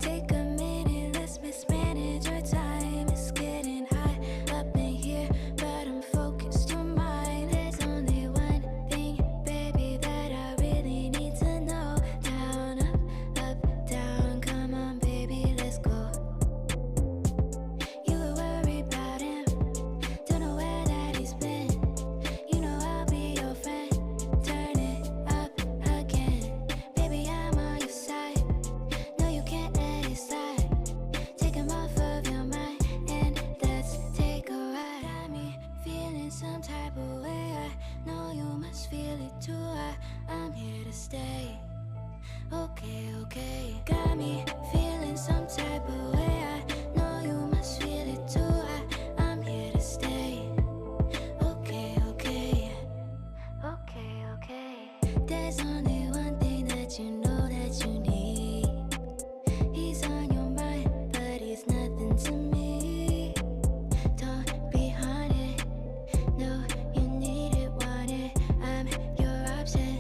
Take a minute, let's mismanage our time. It's getting hot up in here, but I'm focused on mine. There's only one thing, baby, that I really need to know. Down, up, down, come on, baby, let's go. You were worried about him, don't know where that he's been. You know I'll be your friend. Turn it up again, baby, I'm on your side. No, you can't let it slide. Take him off of your mind and let's take a ride. Got me feeling some type of way. I know you must feel it too. I'm here to stay. Okay, okay. Got me feeling some type of way. I know you must feel it too. I'm here to stay. Okay, okay. Okay, okay. There's only one thing that you know that you need. He's on your mind, but he's nothing to me. Don't be haunted. No, you need it, want it. I'm your option,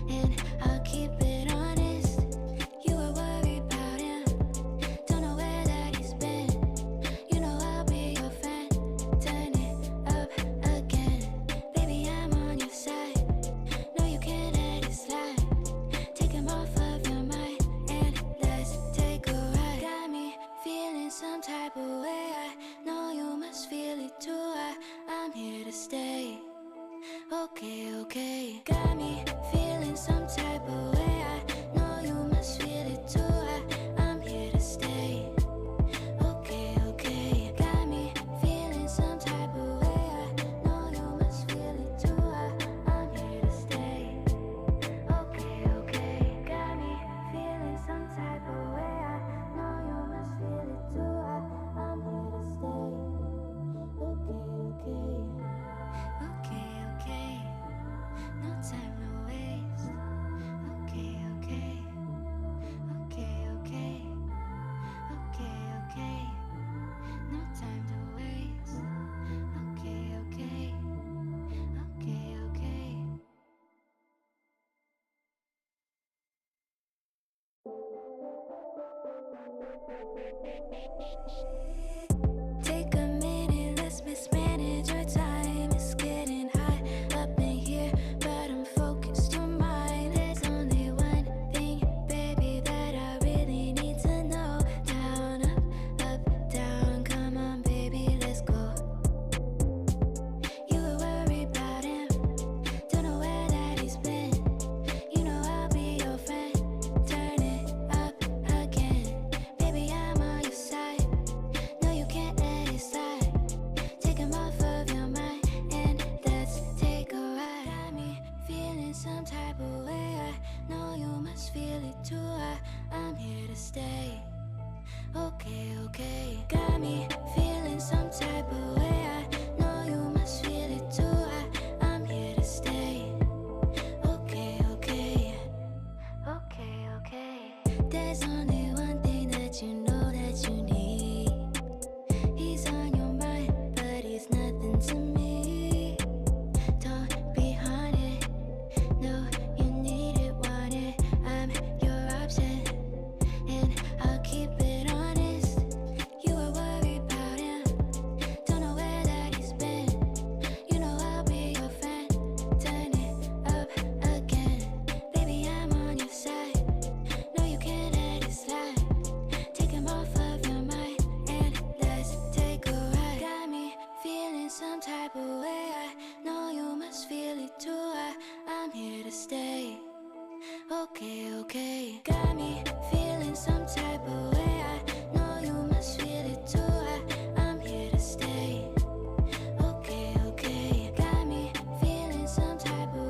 and I'll keep it honest. You were worried about him, don't know where that he's been. You know I'll be your friend. Turn it up again, baby, I'm on your side. No, you can't let it slide. Take him off of your mind and let's take a ride. Got me feeling some type of way. I know you must feel it too. I'm here to stay. Okay, okay. Got me feeling some type of way. I know you must feel it too. I'm here to stay. Okay, okay. Got me feeling some type of way. I know you must feel it too. I'm here to stay. Okay, okay. Got me feeling some type of way. I know you must feel it too. I'm here to stay. Okay, okay. Okay, okay. No time to waste. Okay, okay. Okay, okay. Okay, okay. No time to waste. Okay, okay. Okay, okay. Take a minute, let's mismanage our time. It's getting hot up in here, but I'm focused on mine. There's only one thing, baby, that I really need to know. Down, up, down, come on, baby, let's go. You were worried about him, don't know where that he's been. You know I'll be your friend. Turn it up again, baby, I'm on your side. No, you can't let it slide. Take him off of your mind and let's take a ride. Got me feeling some type of way. I know you must feel it too. I'm here to stay. Okay, okay. Got me feeling some type of way. I know you must feel it too. I'm here to stay. Okay, okay. Okay, okay. There's only one thing that you know that you need. He's on your mind, but he's nothing to me. Don't be haunted. No, you need it, want it. I'm your option, and I'll keep it honest. You were worried about him, don't know where that he's been. You know I'll be your friend. Turn it up again, baby, I'm on your side. No, you can't let it slide. Take him off of your mind and let's take a ride. Got me feeling some type of way. I know you must feel it too. I'm here to stay.